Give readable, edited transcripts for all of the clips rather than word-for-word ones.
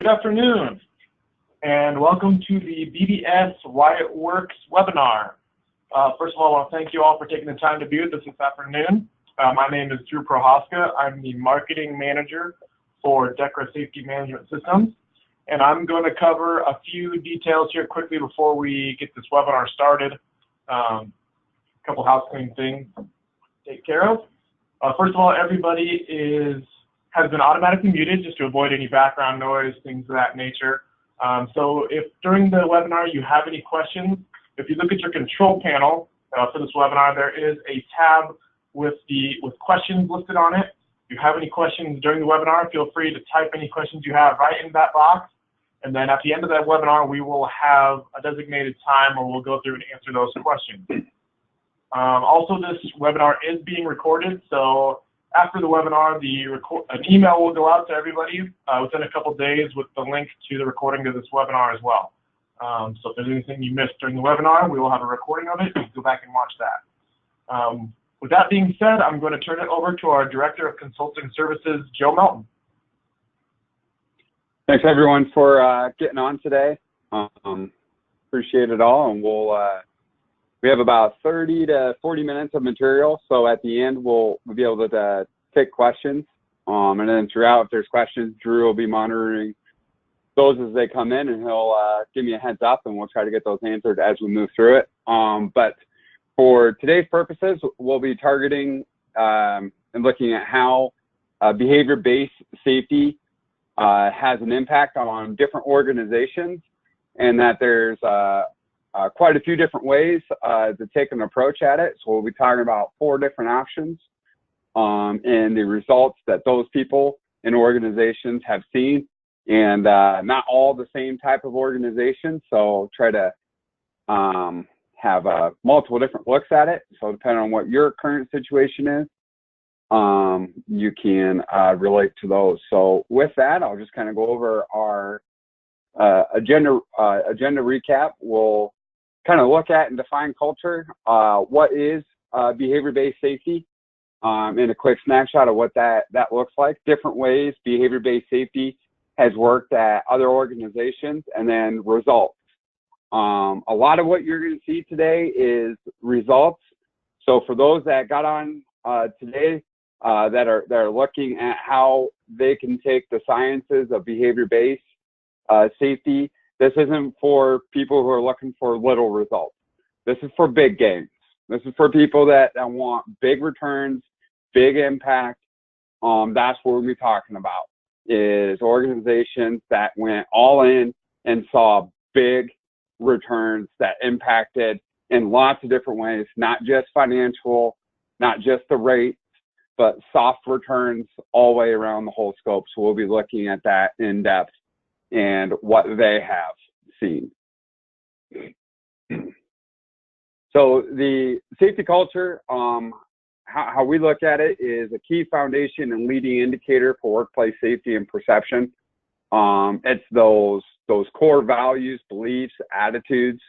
Good afternoon, and welcome to the BBS Why It Works webinar. First of all, I want to thank you all for taking the time to be with us this afternoon. My name is Drew Prohaska. I'm the Marketing Manager for DEKRA Safety Management Systems, and I'm going to cover a few details here quickly before we get this webinar started. A couple housecleaning things to take care of. First of all, everybody has been automatically muted just to avoid any background noise, things of that nature. So if during the webinar you have any questions, if you look at your control panel for this webinar, there is a tab with questions listed on it. If you have any questions during the webinar, feel free to type any questions you have right in that box. And then at the end of that webinar, we will have a designated time where we'll go through and answer those questions. Also, this webinar is being recorded, so after the webinar, an email will go out to everybody within a couple days with the link to the recording of this webinar as well. So if there's anything you missed during the webinar, we will have a recording of it. You can go back and watch that. With that being said, I'm going to turn it over to our Director of Consulting Services, Joe Melton. Thanks everyone for getting on today. Appreciate it all, and we have about 30 to 40 minutes of material, so at the end we'll be able to take questions, and then throughout, if there's questions, Drew will be monitoring those as they come in, and he'll give me a heads up, and we'll try to get those answered as we move through it. But for today's purposes, we'll be targeting and looking at how behavior-based safety has an impact on different organizations, and that there's quite a few different ways to take an approach at it. So we'll be talking about 4 different options and the results that those people and organizations have seen, and not all the same type of organizations. So try to have multiple different looks at it. So depending on what your current situation is, you can relate to those. So with that, I'll just kind of go over our agenda recap. We'll kind of look at and define culture, what is behavior-based safety, and a quick snapshot of what that looks like, different ways behavior-based safety has worked at other organizations, and then results. A lot of what you're going to see today is results. So for those that got on today that are looking at how they can take the sciences of behavior-based safety, this isn't for people who are looking for little results. This is for big gains. This is for people that want big returns, big impact. That's what we'll be talking about, is organizations that went all in and saw big returns that impacted in lots of different ways, not just financial, not just the rates, but soft returns all the way around the whole scope. So we'll be looking at that in depth and what they have seen. So the safety culture, how we look at it, is a key foundation and leading indicator for workplace safety and perception. It's those core values, beliefs, attitudes,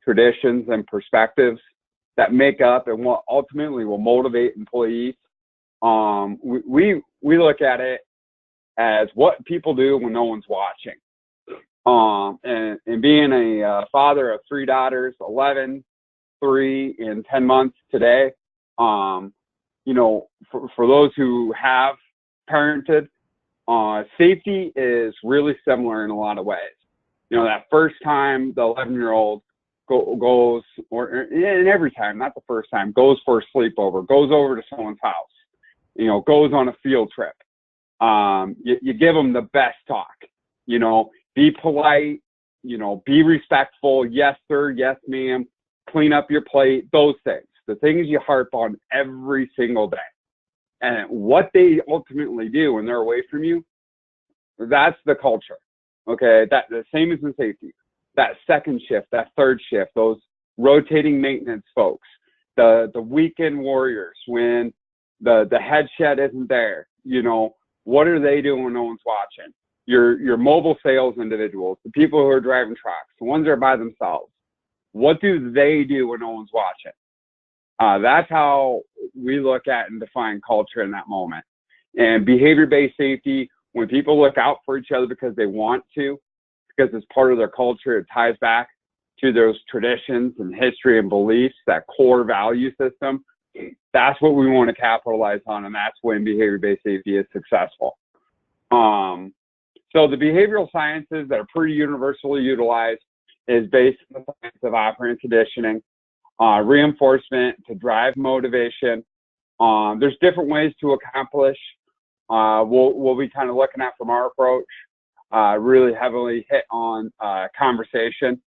traditions, and perspectives that make up and what ultimately will motivate employees. We look at it as what people do when no one's watching. And being a father of 3 daughters, 11, 3, and 10 months today, you know, for those who have parented, safety is really similar in a lot of ways. You know, that first time the 11-year-old goes, and every time, not the first time, goes for a sleepover, goes over to someone's house, you know, goes on a field trip. You give them the best talk, you know, be polite, you know, be respectful, yes sir, yes ma'am, clean up your plate, those things, the things you harp on every single day. And what they ultimately do when they're away from you, that's the culture, okay? That the same as in safety. That second shift, that third shift, those rotating maintenance folks, the weekend warriors, when the head shed isn't there, you know, what are they doing when no one's watching? Your mobile sales individuals, the people who are driving trucks, the ones that are by themselves, what do they do when no one's watching? That's how we look at and define culture in that moment. And behavior-based safety when people look out for each other because they want to, because it's part of their culture, it ties back to those traditions and history and beliefs, that core value system, that's what we want to capitalize on, and that's when behavior-based safety is successful. So the behavioral sciences that are pretty universally utilized is based on the science of operant conditioning, reinforcement to drive motivation. There's different ways to accomplish. We'll be kind of looking at from our approach, really heavily hit on conversation.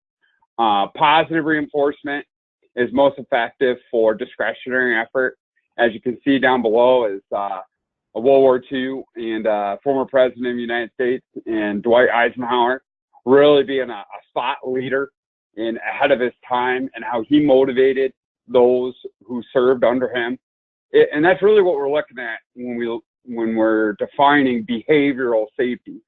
Positive reinforcement is most effective for discretionary effort. As you can see down below is a World War II and former President of the United States and Dwight Eisenhower really being a thought leader and ahead of his time, and how he motivated those who served under him. And that's really what we're looking at when we're defining behavioral safety,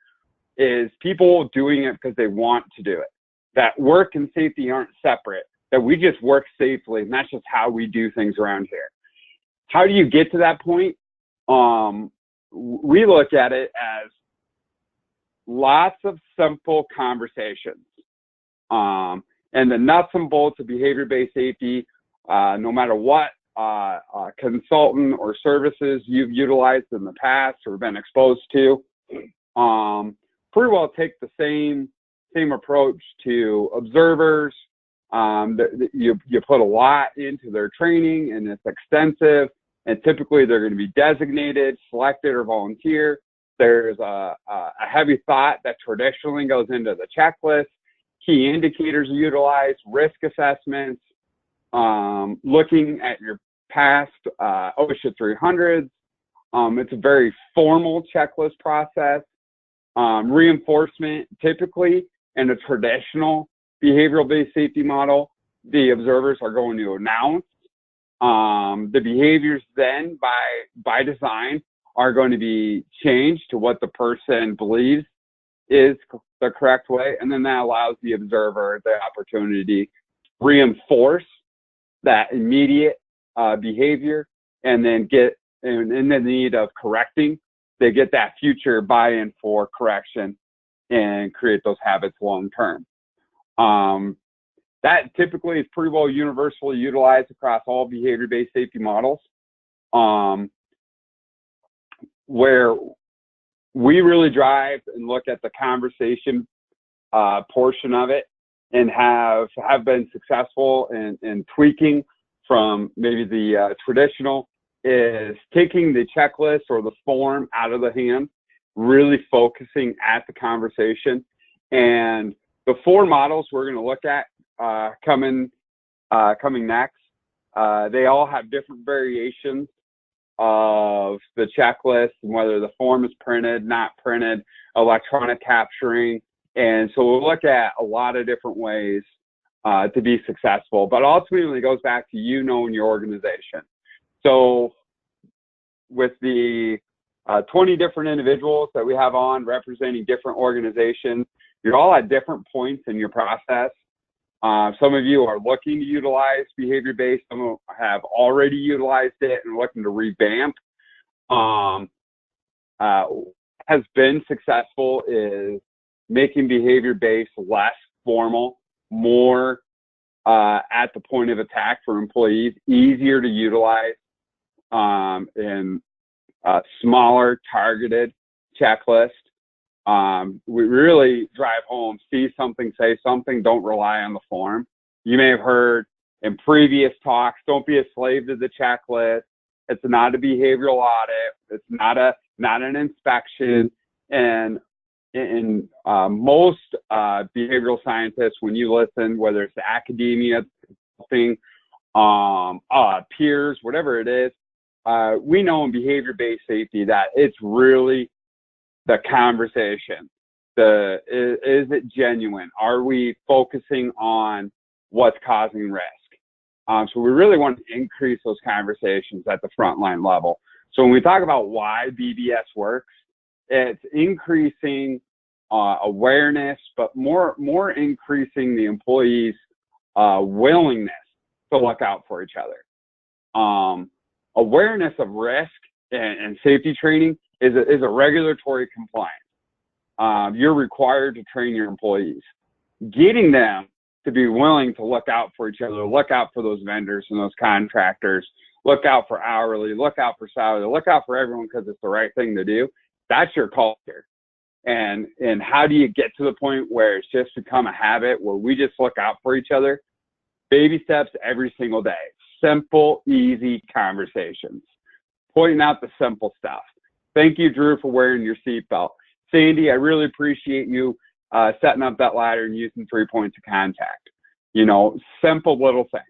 is people doing it because they want to do it. That work and safety aren't separate, that we just work safely, and that's just how we do things around here. How do you get to that point? We look at it as lots of simple conversations. And the nuts and bolts of behavior-based safety, no matter what consultant or services you've utilized in the past or been exposed to, pretty well take the same approach to observers. You put a lot into their training, and it's extensive, and typically they're going to be designated, selected, or volunteer. There's a heavy thought that traditionally goes into the checklist. Key indicators are utilized, risk assessments, looking at your past OSHA 300s. It's a very formal checklist process. Reinforcement, typically in a traditional behavioral-based safety model, the observers are going to announce. The behaviors then, by design, are going to be changed to what the person believes is the correct way, and then that allows the observer the opportunity to reinforce that immediate behavior, and then get in the need of correcting, they get that future buy-in for correction and create those habits long term. That typically is pretty well universally utilized across all behavior-based safety models, where we really drive and look at the conversation portion of it, and have been successful in tweaking from maybe the traditional, is taking the checklist or the form out of the hand, really focusing at the conversation. And the 4 models we're going to look at coming next, they all have different variations of the checklist, and whether the form is printed, not printed, electronic capturing. And so we'll look at a lot of different ways to be successful, but ultimately it goes back to you knowing your organization. So with the 20 different individuals that we have on representing different organizations, you're all at different points in your process. Some of you are looking to utilize behavior-based, some have already utilized it and looking to revamp. Has been successful is making behavior-based less formal, more at the point of attack for employees, easier to utilize, and smaller targeted checklist. We really drive home, see something, say something, don't rely on the form. You may have heard in previous talks, don't be a slave to the checklist. It's not a behavioral audit. It's not an inspection. And in most behavioral scientists, when you listen, whether it's academia, peers, whatever it is, we know in behavior-based safety that it's really the conversation. Is it genuine? Are we focusing on what's causing risk? So we really want to increase those conversations at the frontline level. So when we talk about why BBS works, it's increasing awareness, but more increasing the employees' willingness to look out for each other. Awareness of risk and safety training is a regulatory compliance. You're required to train your employees. Getting them to be willing to look out for each other, look out for those vendors and those contractors, look out for hourly, look out for salary, look out for everyone because it's the right thing to do. That's your culture. And how do you get to the point where it's just become a habit where we just look out for each other? Baby steps every single day. Simple, easy conversations. Pointing out the simple stuff. Thank you, Drew, for wearing your seatbelt. Sandy, I really appreciate you setting up that ladder and using 3 points of contact. You know, simple little things.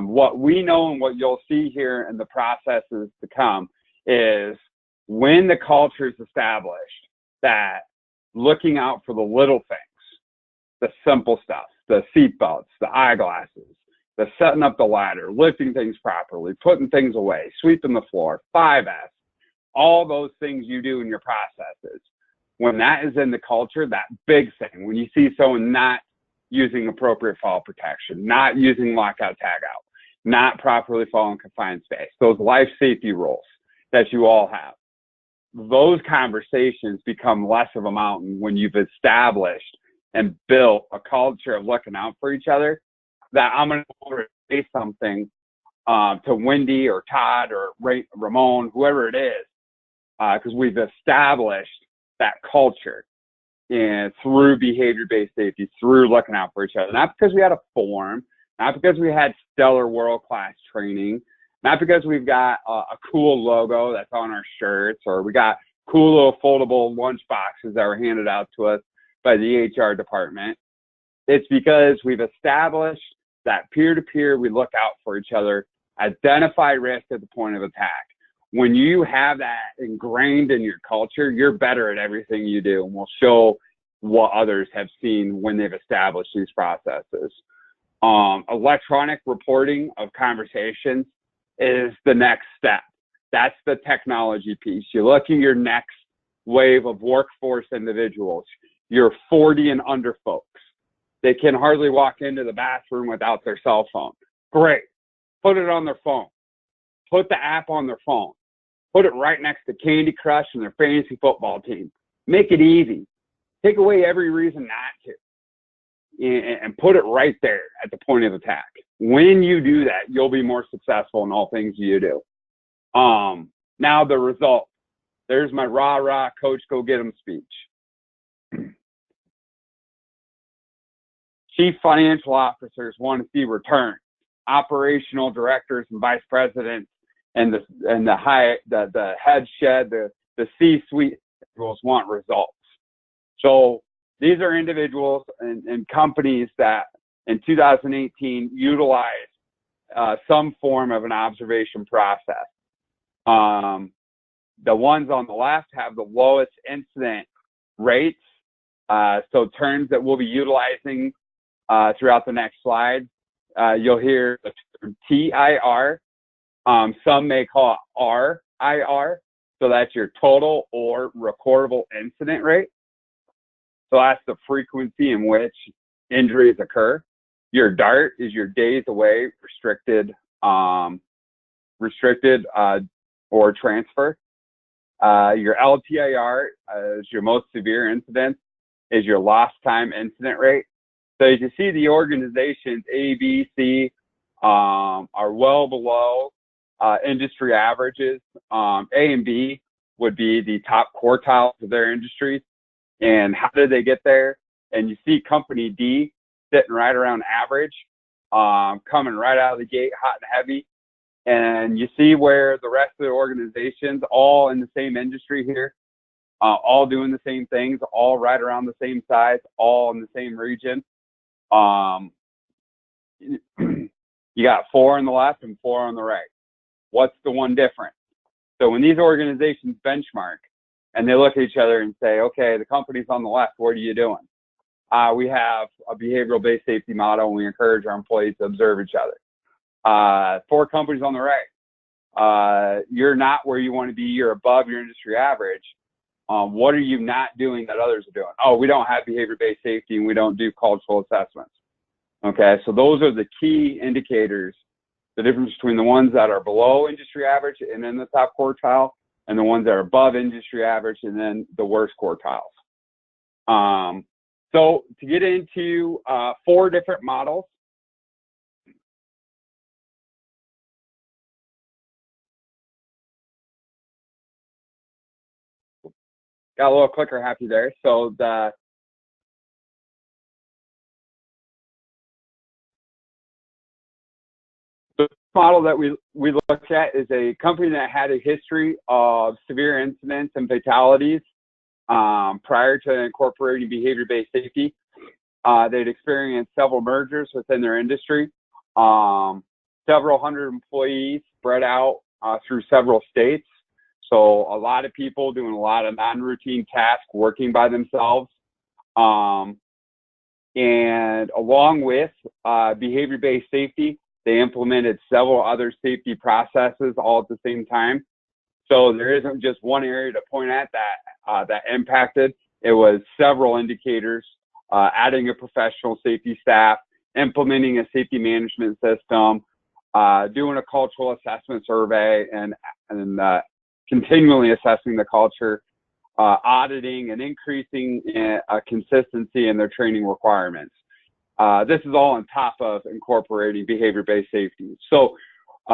What we know and what you'll see here in the processes to come is when the culture is established, that looking out for the little things, the simple stuff, the seat belts, the eyeglasses, the setting up the ladder, lifting things properly, putting things away, sweeping the floor, 5S, all those things you do in your processes. When that is in the culture, that big thing, when you see someone not using appropriate fall protection, not using lockout tagout, not properly following confined space, those life safety rules that you all have, those conversations become less of a mountain when you've established and built a culture of looking out for each other. That I'm going to say something to Wendy or Todd or Ramon, whoever it is, because we've established that culture and through behavior-based safety, through looking out for each other. Not because we had a form, not because we had stellar world-class training, not because we've got a cool logo that's on our shirts, or we got cool little foldable lunch boxes that were handed out to us by the HR department. It's because we've established that peer-to-peer, we look out for each other, identify risk at the point of attack. When you have that ingrained in your culture, you're better at everything you do, and will show what others have seen when they've established these processes. Electronic reporting of conversations is the next step. That's the technology piece. You look at your next wave of workforce individuals, your 40 and under folks. They can hardly walk into the bathroom without their cell phone. Great. Put it on their phone. Put the app on their phone. Put it right next to Candy Crush and their fantasy football team. Make it easy. Take away every reason not to. And put it right there at the point of attack. When you do that, you'll be more successful in all things you do. Now the result. There's my rah-rah, coach, go get 'em speech. Chief financial officers want to see return. Operational directors and vice presidents and the head shed, the C-suite individuals want results. So these are individuals and companies that in 2018 utilized some form of an observation process. The ones on the left have the lowest incident rates. So terms that we'll be utilizing throughout the next slide. You'll hear the term TIR. Some may call it RIR. So that's your total or recordable incident rate. So that's the frequency in which injuries occur. Your DART is your days away, restricted or transfer. Your LTIR is your most severe incident, is your lost time incident rate. So as you see, the organizations A, B, C are well below industry averages. A and B would be the top quartiles of their industries. And how did they get there? And you see company D sitting right around average, coming right out of the gate hot and heavy. And you see where the rest of the organizations, all in the same industry here, all doing the same things, all right around the same size, all in the same region. You got 4 on the left and 4 on the right. What's the one difference? So when these organizations benchmark and they look at each other and say, okay, the company's on the left, what are you doing? We have a behavioral-based safety model, and we encourage our employees to observe each other. 4 companies on the right. You're not where you want to be. You're above your industry average. What are you not doing that others are doing? Oh, we don't have behavior-based safety, and we don't do cultural assessments. Okay, so those are the key indicators, the difference between the ones that are below industry average and in the top quartile, and the ones that are above industry average, and then the worst quartiles. So to get into 4 different models. Got a little clicker happy there. So the model that we looked at is a company that had a history of severe incidents and fatalities prior to incorporating behavior-based safety. They'd experienced several mergers within their industry, several hundred employees spread out through several states. So a lot of people doing a lot of non-routine tasks, working by themselves. And along with behavior-based safety, they implemented several other safety processes all at the same time. So there isn't just one area to point at that impacted. It was several indicators, adding a professional safety staff, implementing a safety management system, doing a cultural assessment survey, and continually assessing the culture, auditing and increasing consistency in their training requirements. This is all on top of incorporating behavior-based safety. So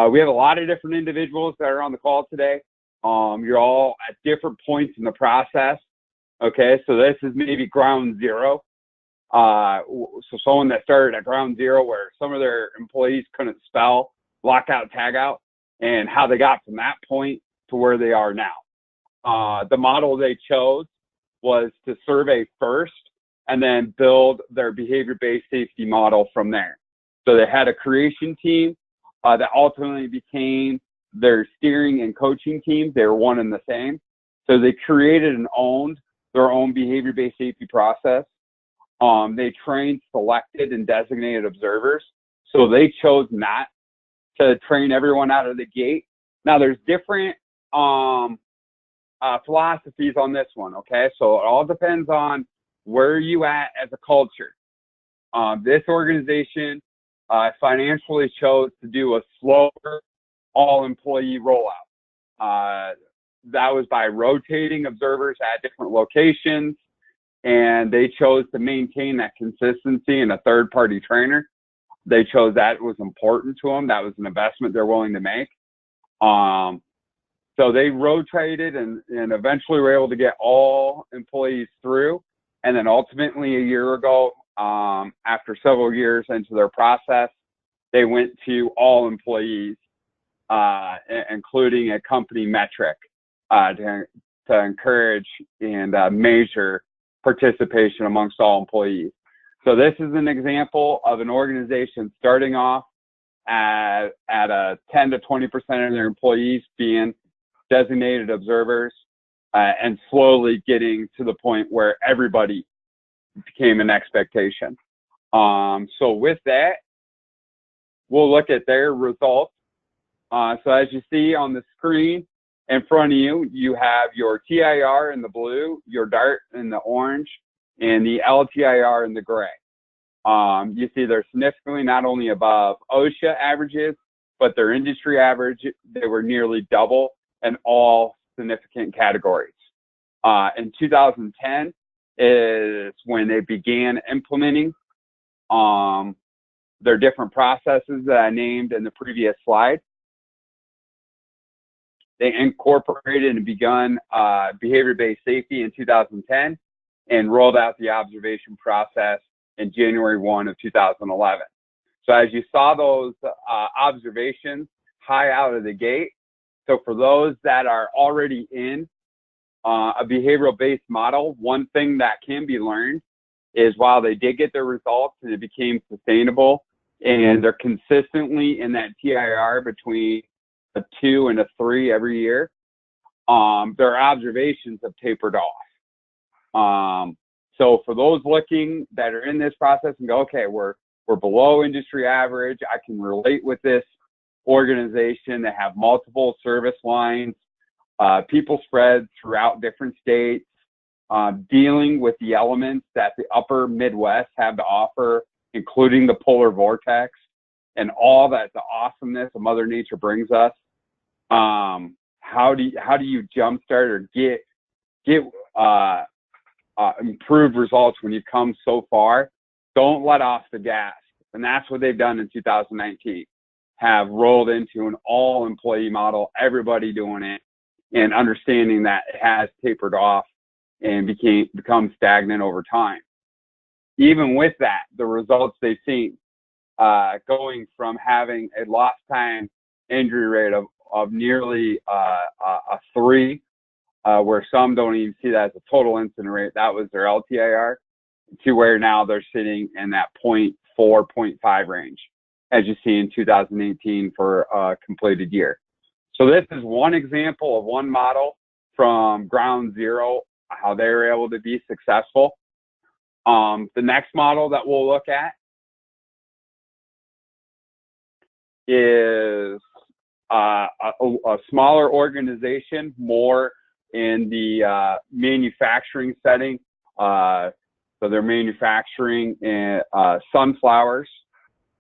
we have a lot of different individuals that are on the call today. You're all at different points in the process. Okay, so this is maybe ground zero. So someone that started at ground zero where some of their employees couldn't spell lockout, tagout, and how they got from that point to where they are now. The model they chose was to survey first and then build their behavior-based safety model from there. So they had a creation team that ultimately became their steering and coaching team. They were one and the same. So they created and owned their own behavior-based safety process. They trained, selected, and designated observers. So they chose not to train everyone out of the gate. Now there's different philosophies on this one, okay? So it all depends on where you at as a culture. This organization financially chose to do a slower all-employee rollout. That was by rotating observers at different locations, and they chose to maintain that consistency in a third-party trainer. They chose that was important to them. That was an investment they're willing to make. So they rotated and eventually were able to get all employees through. And then ultimately a year ago, after several years into their process, they went to all employees, including a company metric to encourage and measure participation amongst all employees. So this is an example of an organization starting off at a 10 to 20% of their employees being designated observers, and slowly getting to the point where everybody became an expectation. So with that, we'll look at their results. So as you see on the screen in front of you, you have your TIR in the blue, your DART in the orange, and the LTIR in the gray. You see they're significantly not only above OSHA averages, but their industry average, they were nearly double in all significant categories. In 2010 is when they began implementing their different processes that I named in the previous slide. They incorporated and begun behavior-based safety in 2010 and rolled out the observation process in January 1 of 2011. So as you saw those observations high out of the gate, so for those that are already in a behavioral-based model, one thing that can be learned is while they did get their results and it became sustainable and they're consistently in that TIR between a 2 and a 3 every year, their observations have tapered off. So for those looking that are in this process and go, okay, we're below industry average, I can relate with this organization that have multiple service lines, people spread throughout different states, dealing with the elements that the upper Midwest have to offer, including the polar vortex and all that the awesomeness of Mother Nature brings us. how do you jumpstart or get improved results when you come so far? Don't let off the gas. And that's what they've done in 2019, have rolled into an all employee model, everybody doing it, and understanding that it has tapered off and become stagnant over time. Even with that, the results they've seen, going from having a lost time injury rate of nearly a 3, where some don't even see that as a total incident rate, that was their LTIR, to where now they're sitting in that 0.4, 0.5 range, as you see in 2018 for a completed year. So this is one example of one model from ground zero, how they were able to be successful. The next model that we'll look at is a smaller organization, more in the manufacturing setting. So they're manufacturing sunflowers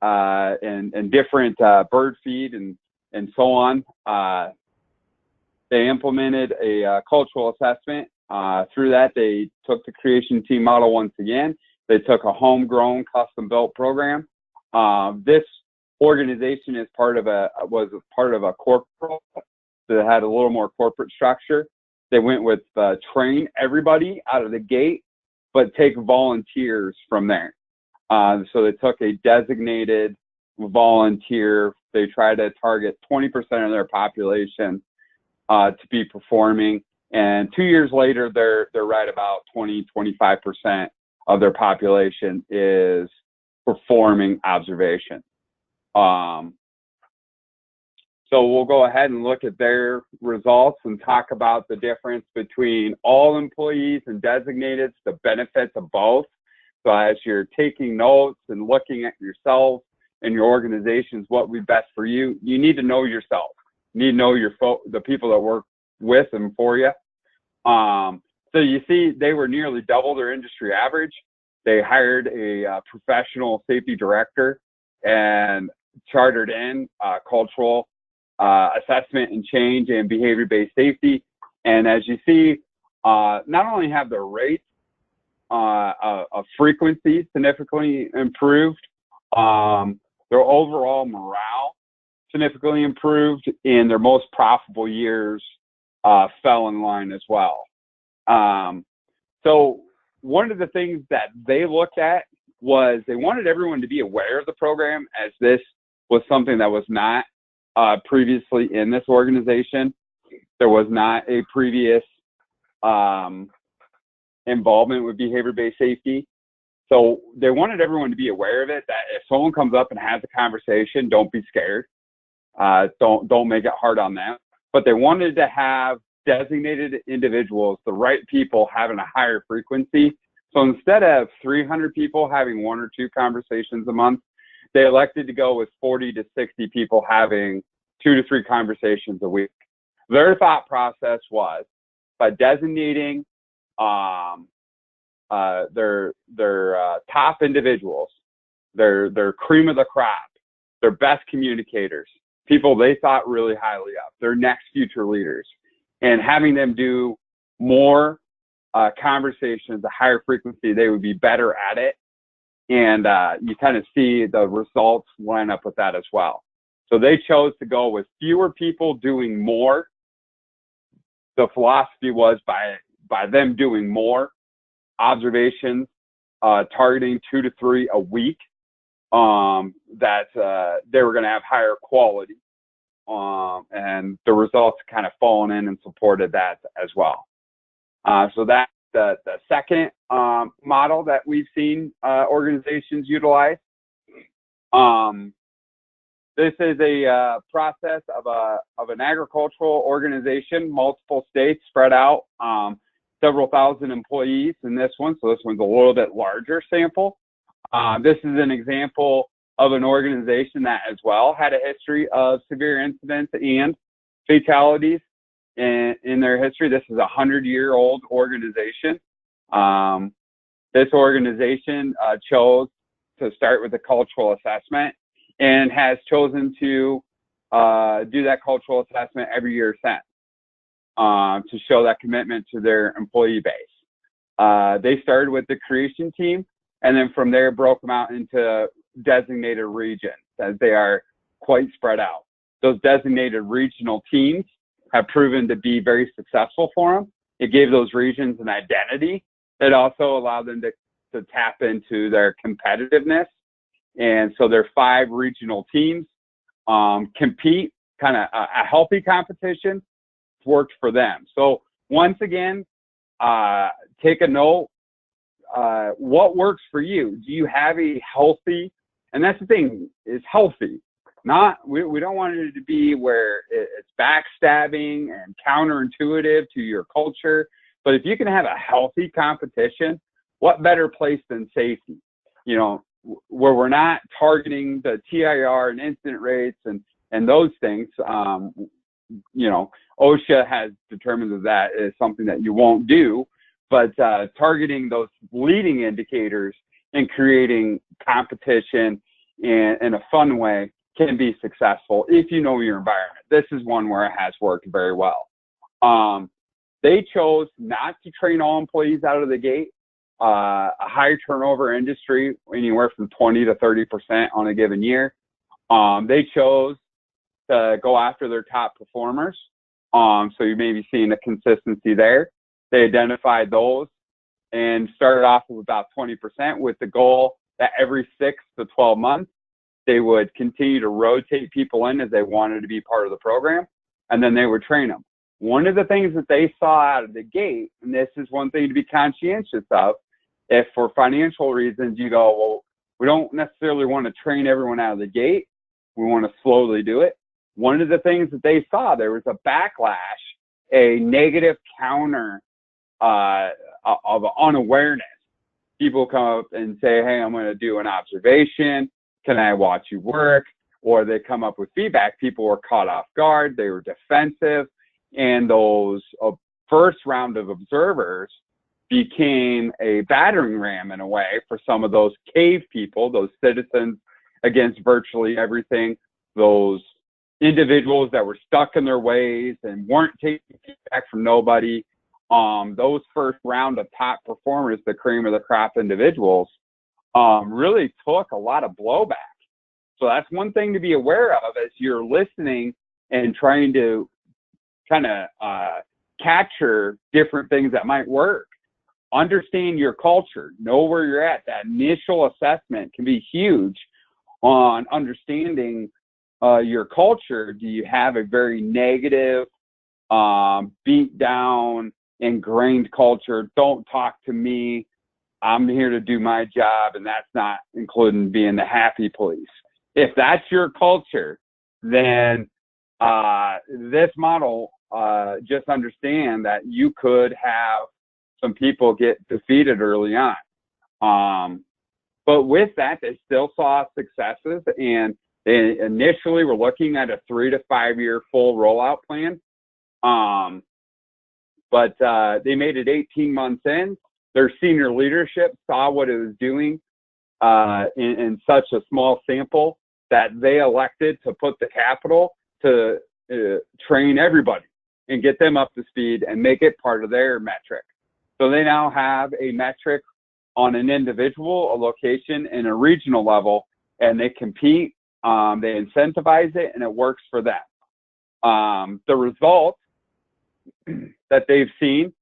and different bird feed and so on. They implemented a cultural assessment. Through that, they took the creation team model once again. They took a homegrown, custom-built program. This organization was part of a corporate that had a little more corporate structure. They went with train everybody out of the gate, but take volunteers from there. So they took a designated volunteer. They tried to target 20% of their population to be performing. And 2 years later, they're right about 20–25% of their population is performing observation. So we'll go ahead and look at their results and talk about the difference between all employees and designated, the benefits of both. So as you're taking notes and looking at yourself and your organizations, what would be best for you, you need to know yourself. You need to know the people that work with and for you. So you see, they were nearly double their industry average. They hired a professional safety director and chartered in cultural assessment and change and behavior-based safety. And as you see, not only have their rates of frequency significantly improved, their overall morale significantly improved, and their most profitable years fell in line as well. So one of the things that they looked at was they wanted everyone to be aware of the program, as this was something that was not previously in this organization. There was not a previous involvement with behavior-based safety. So they wanted everyone to be aware of it, that if someone comes up and has a conversation, don't be scared. Don't make it hard on them. But they wanted to have designated individuals, the right people, having a higher frequency. So instead of 300 people having 1 or 2 conversations a month, they elected to go with 40 to 60 people having 2 to 3 conversations a week. Their thought process was, by designating their top individuals, their cream of the crop, their best communicators, people they thought really highly of, their next future leaders, and having them do more conversations, a higher frequency, they would be better at it. And you kind of see the results line up with that as well. So they chose to go with fewer people doing more. The philosophy was by them doing more observations, targeting 2 to 3 a week, that they were going to have higher quality. And the results kind of fallen in and supported that as well. So that's the second model that we've seen organizations utilize. This is a process of an agricultural organization, multiple states spread out, several thousand employees in this one. So this one's a little bit larger sample. This is an example of an organization that as well had a history of severe incidents and fatalities in their history. This is a 100-year-old organization. This organization chose to start with a cultural assessment and has chosen to do that cultural assessment every year since. to show that commitment to their employee base. They started with the creation team, and then from there broke them out into designated regions, as they are quite spread out. Those designated regional teams have proven to be very successful for them. It gave those regions an identity. It also allowed them to tap into their competitiveness. And so their 5 regional teams compete, kind of a healthy competition worked for them. So once again, take a note. What works for you? Do you have a healthy, and that's the thing, is healthy. We don't want it to be where it's backstabbing and counterintuitive to your culture. But if you can have a healthy competition, what better place than safety? You know, where we're not targeting the TIR and incident rates and those things. You know, OSHA has determined that is something that you won't do, but targeting those leading indicators and creating competition in a fun way can be successful if you know your environment. This is one where it has worked very well. They chose not to train all employees out of the gate. A high turnover industry, anywhere from 20 to 30% on a given year. They chose to go after their top performers. So you may be seeing a consistency there. They identified those and started off with about 20%, with the goal that every 6 to 12 months, they would continue to rotate people in as they wanted to be part of the program, and then they would train them. One of the things that they saw out of the gate, and this is one thing to be conscientious of, if for financial reasons you go, well, we don't necessarily want to train everyone out of the gate, we want to slowly do it. One of the things that they saw, there was a backlash, a negative counter of unawareness. People come up and say, hey, I'm going to do an observation. Can I watch you work? Or they come up with feedback. People were caught off guard. They were defensive. And those first round of observers became a battering ram in a way for some of those cave people, those citizens against virtually everything, those individuals that were stuck in their ways and weren't taking feedback from nobody. Those first round of top performers, the cream of the crop individuals, really took a lot of blowback. So that's one thing to be aware of as you're listening and trying to kind of capture different things that might work. Understand your culture, know where you're at. That initial assessment can be huge on understanding your culture. Do you have a very negative, beat down, ingrained culture? Don't talk to me. I'm here to do my job, and that's not including being the happy police. If that's your culture, then this model, just understand that you could have some people get defeated early on. But with that, they still saw successes, and they initially were looking at a 3 to 5 year full rollout plan. But they made it 18 months in. Their senior leadership saw what it was doing in such a small sample that they elected to put the capital to train everybody and get them up to speed and make it part of their metric. So they now have a metric on an individual, a location, and a regional level, and they compete, they incentivize it, and it works for them. The results that they've seen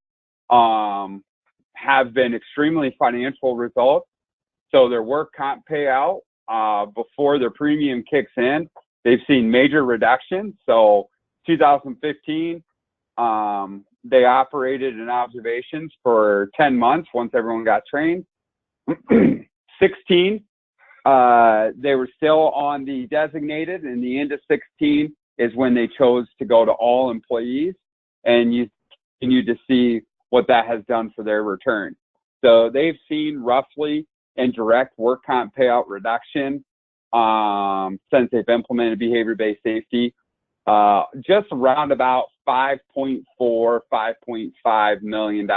have been extremely financial results. So their work comp payout before their premium kicks in, they've seen major reductions. So 2015, they operated in observations for 10 months once everyone got trained. 16, they were still on the designated, and the end of 16 is when they chose to go to all employees, and you continue to see what that has done for their return. So they've seen roughly in direct work comp payout reduction since they've implemented behavior-based safety, just around about $5.4, $5.5 million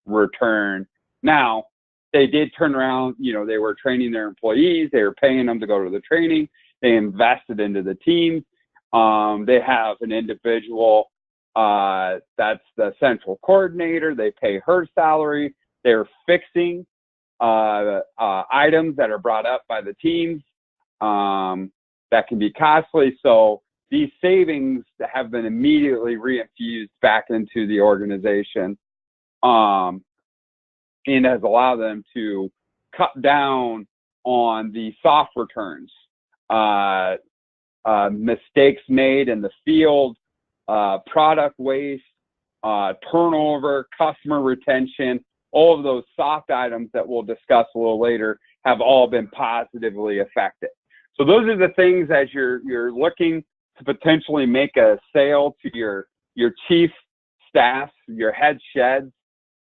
return. Now, they did turn around, you know, they were training their employees, they were paying them to go to the training, they invested into the team. They have an individual That's the central coordinator. They pay her salary. They're fixing items that are brought up by the teams that can be costly. So these savings have been immediately reinfused back into the organization, and has allowed them to cut down on the soft returns, mistakes made in the field, product waste, turnover, customer retention. All of those soft items that we'll discuss a little later have all been positively affected. So those are the things as you're looking to potentially make a sale to your chief staff, your head sheds.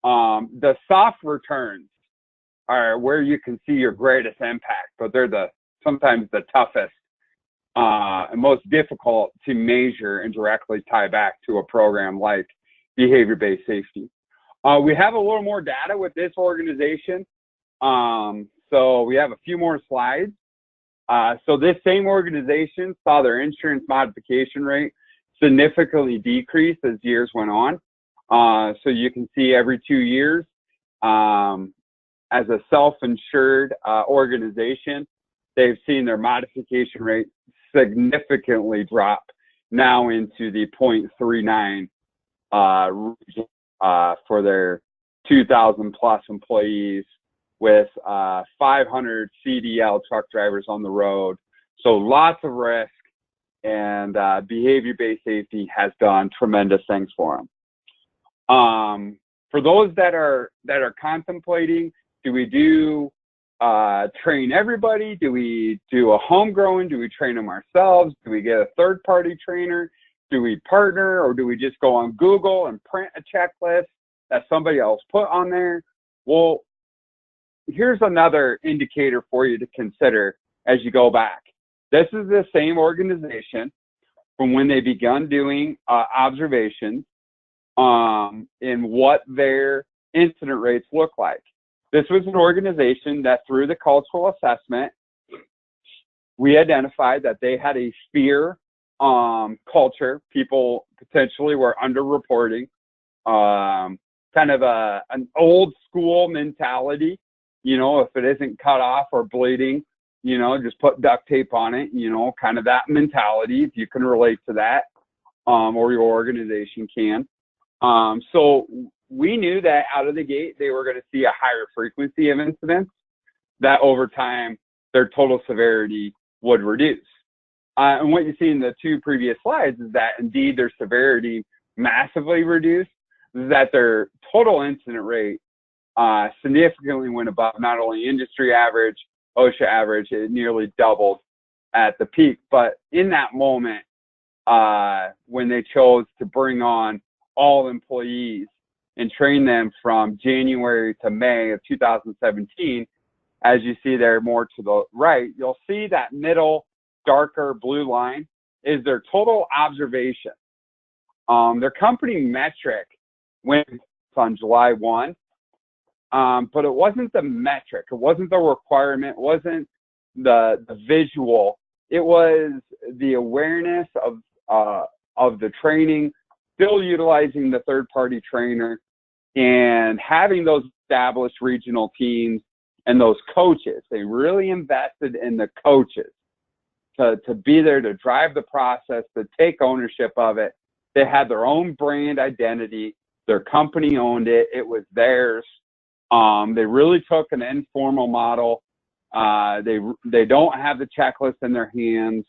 The soft returns are where you can see your greatest impact, but they're sometimes the toughest and most difficult to measure and directly tie back to a program like behavior-based safety. We have a little more data with this organization. So we have a few more slides. So this same organization saw their insurance modification rate significantly decrease as years went on. So you can see every 2 years, as a self-insured organization, they've seen their modification rate significantly drop now into the 0.39 region for their 2,000 plus employees with 500 CDL truck drivers on the road. So lots of risk, and behavior-based safety has done tremendous things for them. For those that are contemplating, do we train everybody? Do we do a homegrown? Do we train them ourselves? Do we get a third-party trainer? Do we partner, or do we just go on Google and print a checklist that somebody else put on there? Well, here's another indicator for you to consider as you go back. This is the same organization from when they began doing observations in what their incident rates look like. This was an organization that through the cultural assessment, we identified that they had a fear culture. People potentially were underreporting, kind of an old school mentality. You know, if it isn't cut off or bleeding, you know, just put duct tape on it, you know, kind of that mentality, if you can relate to that, or your organization can. So we knew that out of the gate, they were going to see a higher frequency of incidents, that over time, their total severity would reduce. And what you see in the two previous slides is that indeed their severity massively reduced, that their total incident rate significantly went above not only industry average, OSHA average. It nearly doubled at the peak. But in that moment, when they chose to bring on all employees and train them from January to May of 2017, as you see there more to the right, you'll see that middle darker blue line is their total observation. Their company metric went on July 1, but it wasn't the metric, it wasn't the requirement, it wasn't the visual, it was the awareness of the training, still utilizing the third-party trainer, and having those established regional teams and those coaches. They really invested in the coaches to be there to drive the process, to take ownership of it. They had their own brand identity. Their company owned it. It was theirs. They really took an informal model. They don't have the checklist in their hands.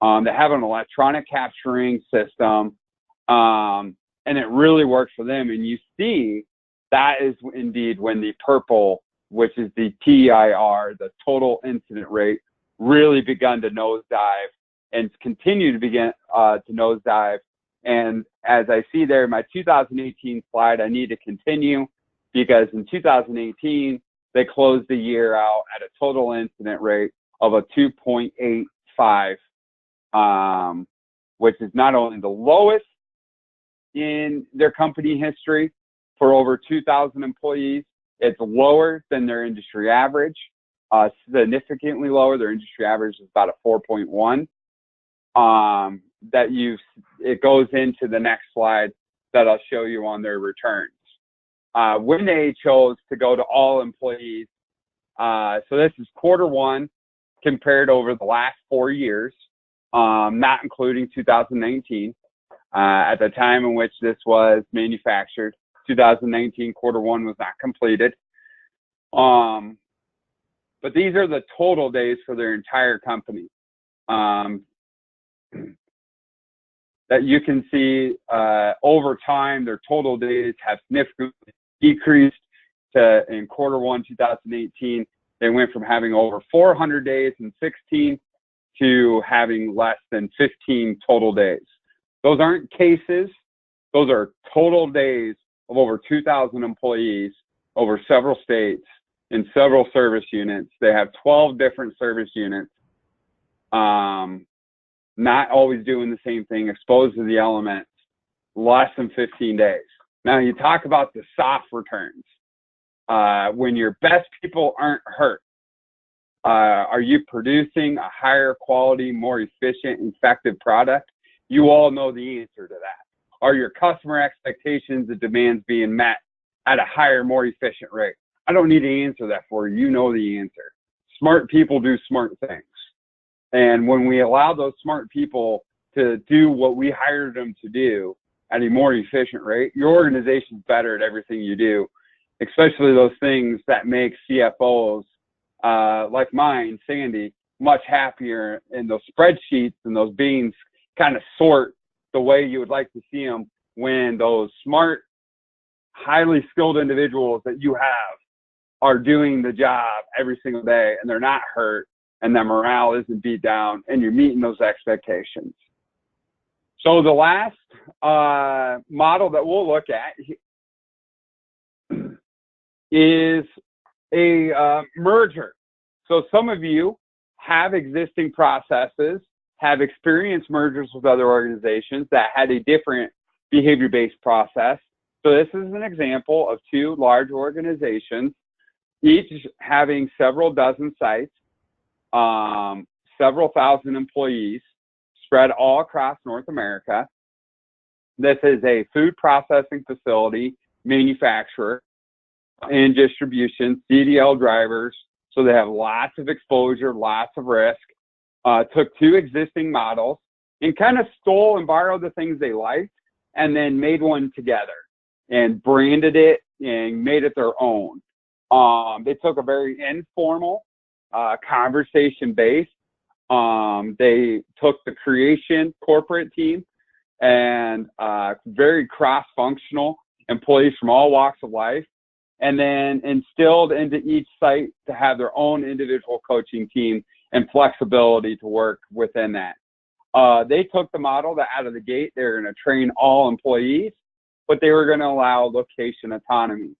They have an electronic capturing system. And it really works for them. And you see that is indeed when the purple, which is the TIR, the total incident rate, really begun to nosedive and continue to begin to nosedive. And as I see there, my 2018 slide, I need to continue because in 2018, they closed the year out at a total incident rate of a 2.85, which is not only the lowest in their company history for over 2,000 employees, it's lower than their industry average, significantly lower. Their industry average is about a 4.1. it goes into the next slide that I'll show you on their returns. When they chose to go to all employees, so this is Q1 compared over the last 4 years, not including 2019. At the time in which this was manufactured, 2019 Q1 was not completed. But these are the total days for their entire company. That you can see over time, their total days have significantly decreased to, in Q1 2018, they went from having over 400 days in 16 to having less than 15 total days. Those aren't cases. Those are total days of over 2,000 employees over several states in several service units. They have 12 different service units, not always doing the same thing, exposed to the elements, less than 15 days. Now, you talk about the soft returns. When your best people aren't hurt, are you producing a higher quality, more efficient, effective product? You all know the answer to that. Are your customer expectations and demands being met at a higher, more efficient rate? I don't need to answer that for you. You know the answer. Smart people do smart things. And when we allow those smart people to do what we hired them to do at a more efficient rate, your organization's better at everything you do, especially those things that make CFOs like mine, Sandy, much happier, and those spreadsheets and those beans kind of sort the way you would like to see them when those smart, highly skilled individuals that you have are doing the job every single day and they're not hurt and their morale isn't beat down and you're meeting those expectations. So the last model that we'll look at is a merger. So some of you have existing processes, have experienced mergers with other organizations that had a different behavior-based process. So this is an example of two large organizations, each having several dozen sites, several thousand employees spread all across North America. This is a food processing facility, manufacturer, and distribution, CDL drivers. So they have lots of exposure, lots of risk. Took two existing models and kind of stole and borrowed the things they liked and then made one together and branded it and made it their own. They took a very informal, conversation-based. They took the creation corporate team and very cross-functional employees from all walks of life, and then instilled into each site to have their own individual coaching team and flexibility to work within that. They took the model that out of the gate, they were going to train all employees, but they were going to allow location autonomy.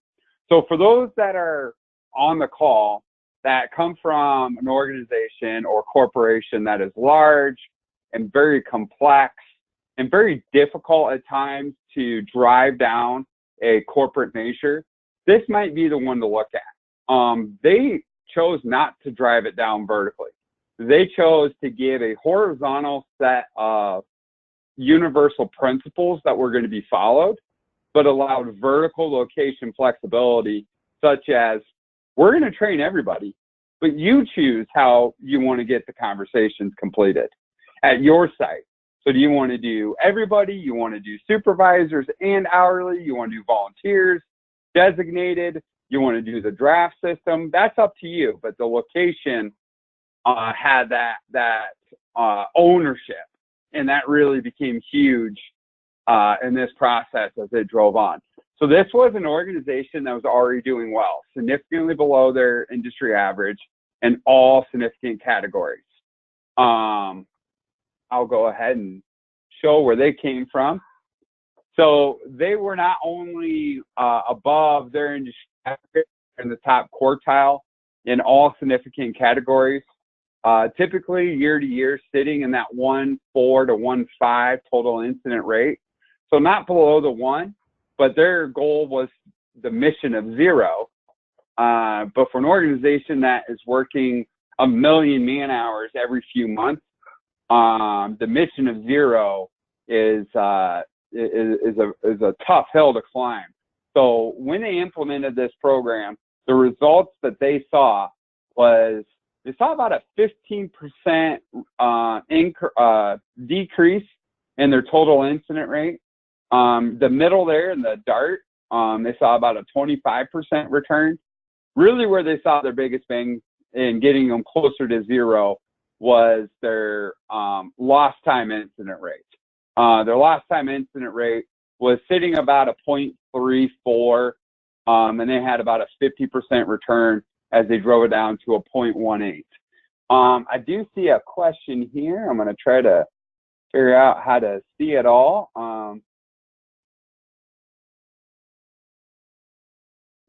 So for those that are on the call that come from an organization or corporation that is large and very complex and very difficult at times to drive down a corporate measure, this might be the one to look at. They chose not to drive it down vertically. They chose to give a horizontal set of universal principles that were going to be followed, but allowed vertical location flexibility, such as we're going to train everybody, but you choose how you want to get the conversations completed at your site. So do you want to do everybody? You want to do supervisors and hourly? You want to do volunteers, designated? You want to do the draft system? That's up to you, but the location had that ownership, and that really became huge in this process as it drove on. So this was an organization that was already doing well, significantly below their industry average in all significant categories. I'll go ahead and show where they came from. So they were not only above their industry average in the top quartile in all significant categories, typically year to year sitting in that 1.4 to 1.5 total incident rate. So not below the 1, but their goal was the mission of 0. But for an organization that is working 1 million man hours every few months, the mission of zero is a tough hill to climb. So when they implemented this program, the results that they saw was they saw about a 15% decrease in their total incident rate. The middle there in the dart, they saw about a 25% return. Really where they saw their biggest bang in getting them closer to zero was their lost time incident rate. Their lost time incident rate was sitting about a 0.34, and they had about a 50% return as they drove it down to a 0.18. I do see a question here. I'm going to try to figure out how to see it all.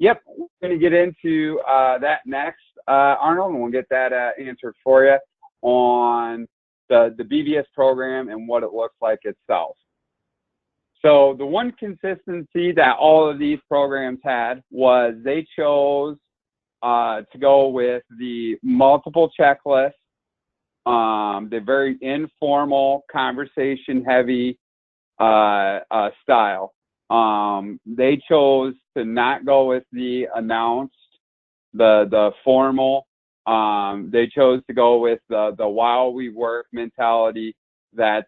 Yep, we're going to get into that next, Arnold, and we'll get that answered for you on the BBS program and what it looks like itself. So the one consistency that all of these programs had was they chose to go with the multiple checklist, the very informal, conversation-heavy style. They chose to not go with the announced, the formal. They chose to go with the while we work mentality that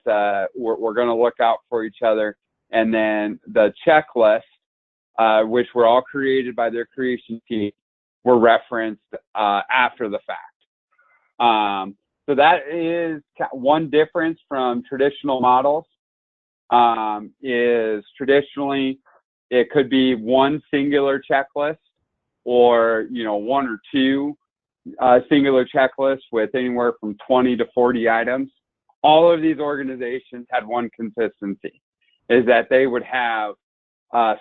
we're going to look out for each other. And then the checklist, which were all created by their creation team, were referenced after the fact. So that is one difference from traditional models. Is traditionally it could be one singular checklist, or one or two singular checklists with anywhere from 20 to 40 items. All of these organizations had one consistency, is that they would have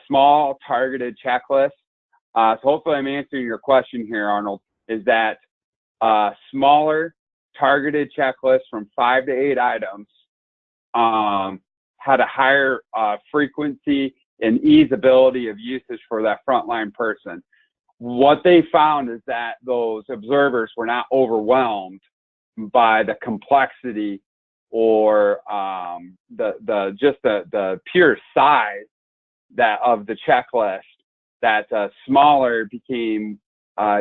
small targeted checklists. So hopefully I'm answering your question here, Arnold, is that smaller targeted checklists from 5 to 8 items had a higher frequency and easeability of usage for that frontline person. What they found is that those observers were not overwhelmed by the complexity or the pure size of the checklist. That smaller became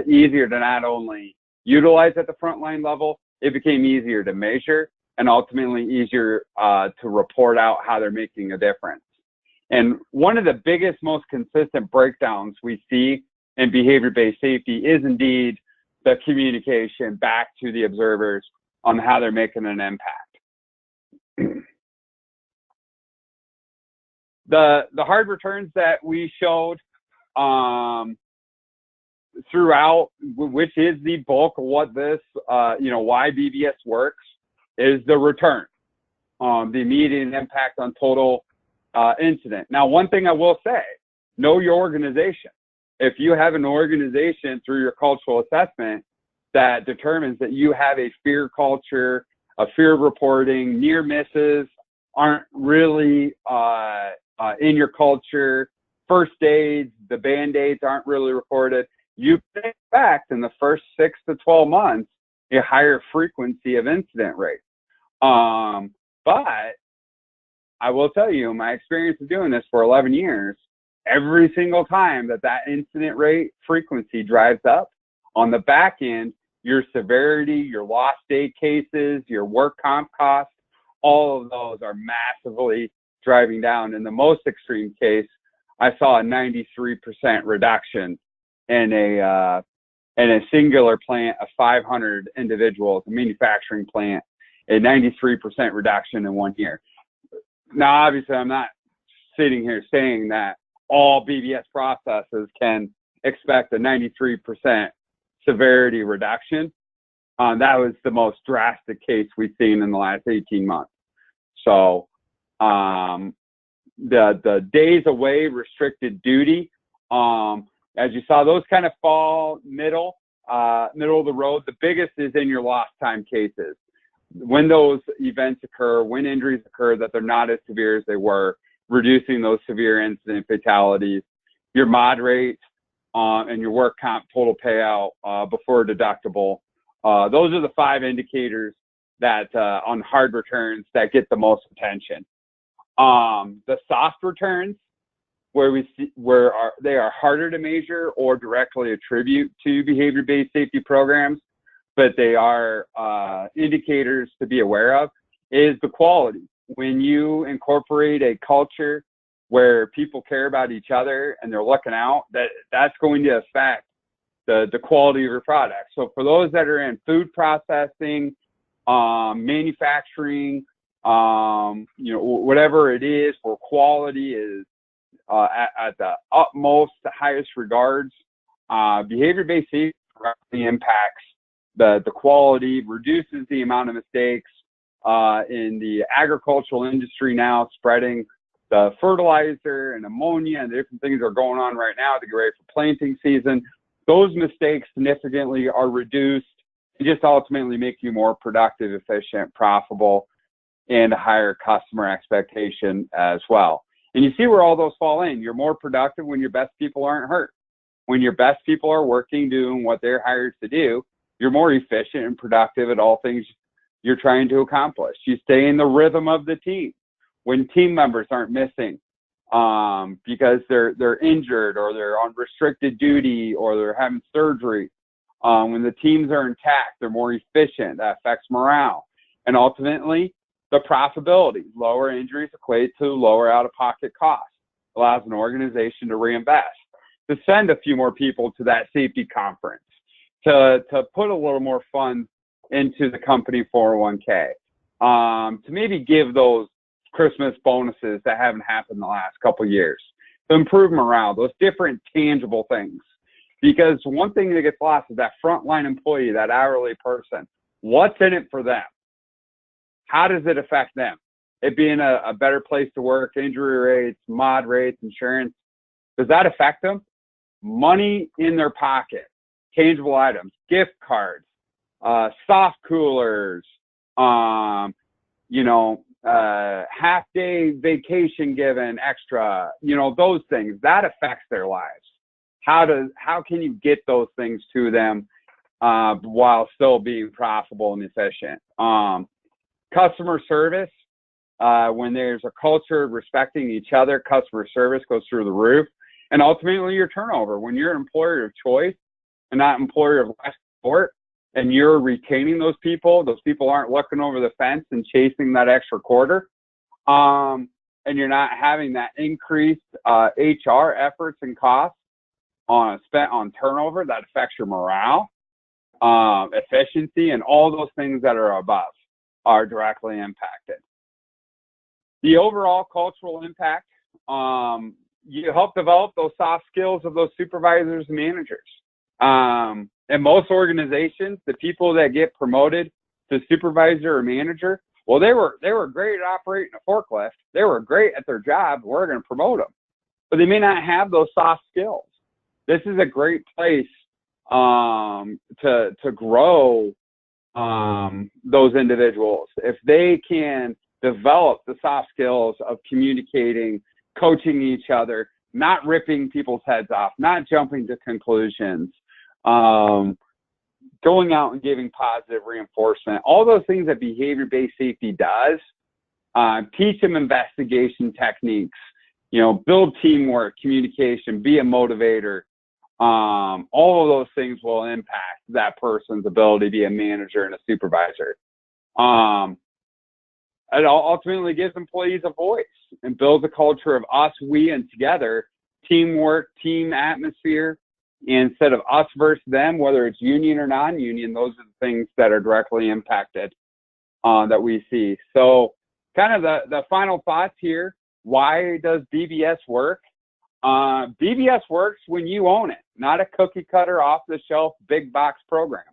easier to not only utilize at the frontline level, it became easier to measure and ultimately easier to report out how they're making a difference. And one of the biggest, most consistent breakdowns we see in behavior-based safety is indeed the communication back to the observers on how they're making an impact. The hard returns that we showed throughout, which is the bulk of what this, why BBS works, is the return, the immediate impact on total incident. Now, one thing I will say, know your organization. If you have an organization through your cultural assessment that determines that you have a fear culture, a fear reporting, near misses aren't really in your culture, first aids, the band-aids aren't really reported, you can expect in the first 6 to 12 months a higher frequency of incident rate. But I will tell you, my experience of doing this for 11 years, every single time that incident rate frequency drives up, on the back end, your severity, your lost day cases, your work comp costs, all of those are massively driving down. In the most extreme case, I saw a 93% reduction in a singular plant of 500 individuals, a manufacturing plant, a 93% reduction in 1 year. Now, obviously, I'm not sitting here saying that all BBS processes can expect a 93% severity reduction. That was the most drastic case we've seen in the last 18 months. So the days away restricted duty, as you saw, those kind of fall middle of the road. The biggest is in your lost time cases. When those events occur, when injuries occur that they're not as severe as they were, reducing those severe incident fatalities, your mod rate, and your work comp total payout before deductible. Those are the 5 indicators that on hard returns that get the most attention. The soft returns, they are harder to measure or directly attribute to behavior-based safety programs, but they are indicators to be aware of, is the quality. When you incorporate a culture where people care about each other and they're looking out, that's going to affect the quality of your product. So for those that are in food processing, manufacturing, whatever it is, where quality is at the utmost, the highest regards, behavior-based safety directly impacts the quality, reduces the amount of mistakes. In the agricultural industry now, spreading the fertilizer and ammonia and the different things that are going on right now to get ready for planting season, those mistakes significantly are reduced and just ultimately make you more productive, efficient, profitable, and a higher customer expectation as well. And you see where all those fall in. You're more productive when your best people aren't hurt. When your best people are working, doing what they're hired to do, you're more efficient and productive at all things you're trying to accomplish. You stay in the rhythm of the team. When team members aren't missing because they're injured or they're on restricted duty or they're having surgery, when the teams are intact, they're more efficient. That affects morale. And ultimately, the profitability. Lower injuries equate to lower out-of-pocket costs. Allows an organization to reinvest, to send a few more people to that safety conference, to put a little more funds into the company 401k, to maybe give those Christmas bonuses that haven't happened in the last couple of years, to improve morale, those different tangible things. Because one thing that gets lost is that frontline employee, that hourly person. What's in it for them? How does it affect them? It being a better place to work, injury rates, mod rates, insurance, does that affect them? Money in their pocket, tangible items, gift cards, soft coolers, half-day vacation given extra, those things, that affects their lives. How can you get those things to them while still being profitable and efficient? Customer service, when there's a culture of respecting each other, customer service goes through the roof. And ultimately your turnover, when you're an employer of choice and not employer of last resort, and you're retaining those people aren't looking over the fence and chasing that extra quarter, and you're not having that increased HR efforts and costs spent on turnover, that affects your morale, efficiency, and all those things that are above are directly impacted. The overall cultural impact, you help develop those soft skills of those supervisors and managers. In most organizations, the people that get promoted to supervisor or manager, well, they were great at operating a forklift. They were great at their job. We're going to promote them. But they may not have those soft skills. This is a great place to grow those individuals. If they can develop the soft skills of communicating, coaching each other, not ripping people's heads off, not jumping to conclusions, going out and giving positive reinforcement, all those things that behavior-based safety does, teach them investigation techniques, build teamwork, communication, be a motivator. All of those things will impact that person's ability to be a manager and a supervisor. It ultimately gives employees a voice and builds a culture of us, we, and together, teamwork, team atmosphere. Instead of us versus them, whether it's union or non-union, those are the things that are directly impacted that we see. So kind of the final thoughts here. Why does BBS work? BBS works when you own it, not a cookie cutter off the shelf big box program.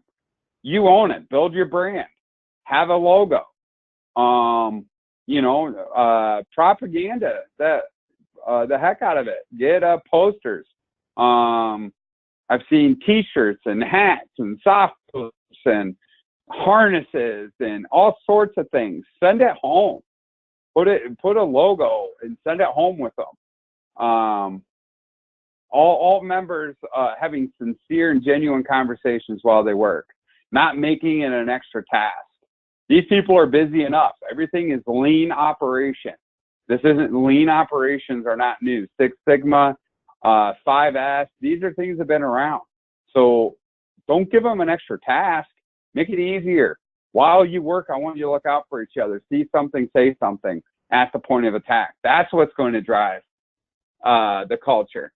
You own it, build your brand, have a logo, propaganda, the heck out of it, get posters. I've seen t-shirts and hats and soft boots and harnesses and all sorts of things. Send it home. Put a logo and send it home with them. All members having sincere and genuine conversations while they work, not making it an extra task. These people are busy enough. Everything is lean operation. This isn't lean operations are not new. Six Sigma, 5S, these are things that have been around. So don't give them an extra task. Make it easier. While you work, I want you to look out for each other. See something, say something at the point of attack. That's what's going to drive the culture.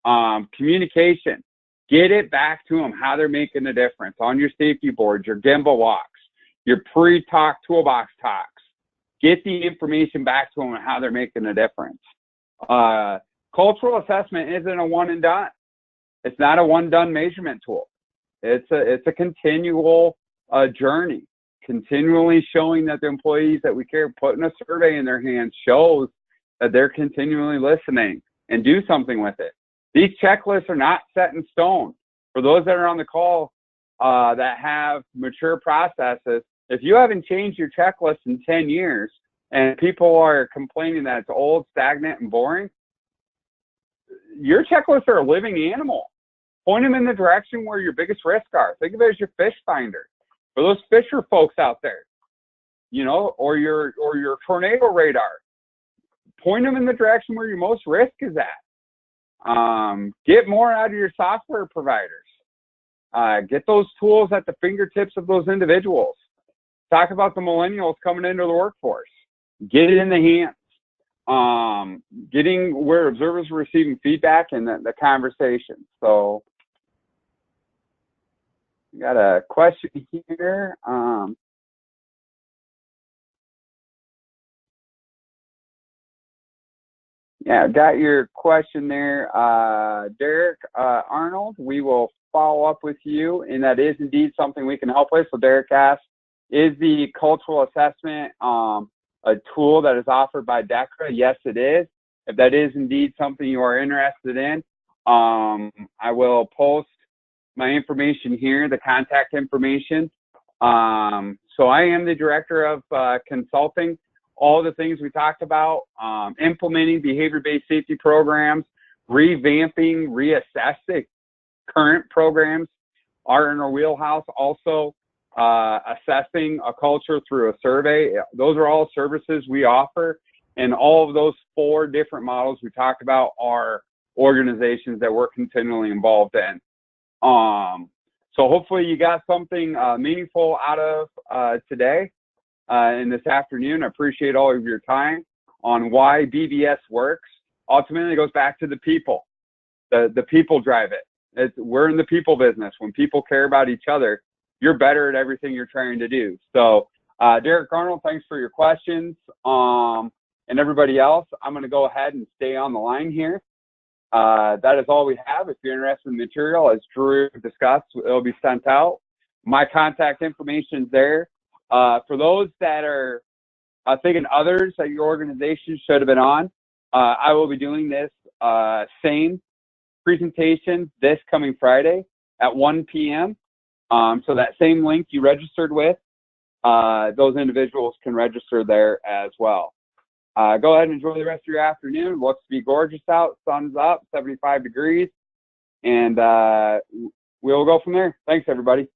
Communication. Get it back to them how they're making a difference on your safety boards, your gimbal walks, your pre-talk toolbox talks. Get the information back to them on how they're making a difference. Cultural assessment isn't a one and done. It's not a one done measurement tool. It's a continual journey, continually showing that the employees that we care, putting a survey in their hands shows that they're continually listening and do something with it. These checklists are not set in stone. For those that are on the call that have mature processes, if you haven't changed your checklist in 10 years and people are complaining that it's old, stagnant, and boring, your checklists are a living animal. Point them in the direction where your biggest risks are. Think of it as your fish finder. For those fisher folks out there, you know, or your tornado radar. Point them in the direction where your most risk is at. Get more out of your software providers. Get those tools at the fingertips of those individuals. Talk about the millennials coming into the workforce. Get it in the hands. Getting where observers are receiving feedback and the conversation. So, we got a question here. Yeah, got your question there, Derek Arnold. We will follow up with you, and that is indeed something we can help with. So Derek asked, is the cultural assessment a tool that is offered by DEKRA? Yes, it is. If that is indeed something you are interested in, I will post my information here, the contact information. So I am the director of consulting, all the things we talked about, implementing behavior-based safety programs, revamping, reassessing current programs are in our wheelhouse. Also, assessing a culture through a survey. Those are all services we offer. And all of those 4 different models we talked about are organizations that we're continually involved in. So hopefully you got something meaningful out of today and this afternoon. I appreciate all of your time on why BBS works. Ultimately, it goes back to the people. The people drive it. We're in the people business. When people care about each other, you're better at everything you're trying to do. So, Derek Arnold, thanks for your questions. And everybody else, I'm going to go ahead and stay on the line here. That is all we have. If you're interested in the material, as Drew discussed, it'll be sent out. My contact information is there. For those that are thinking others that your organization should have been on, I will be doing this same presentation this coming Friday at 1 p.m. So that same link you registered with, those individuals can register there as well. Go ahead and enjoy the rest of your afternoon. Looks to be gorgeous out. Sun's up, 75 degrees. And we'll go from there. Thanks, everybody.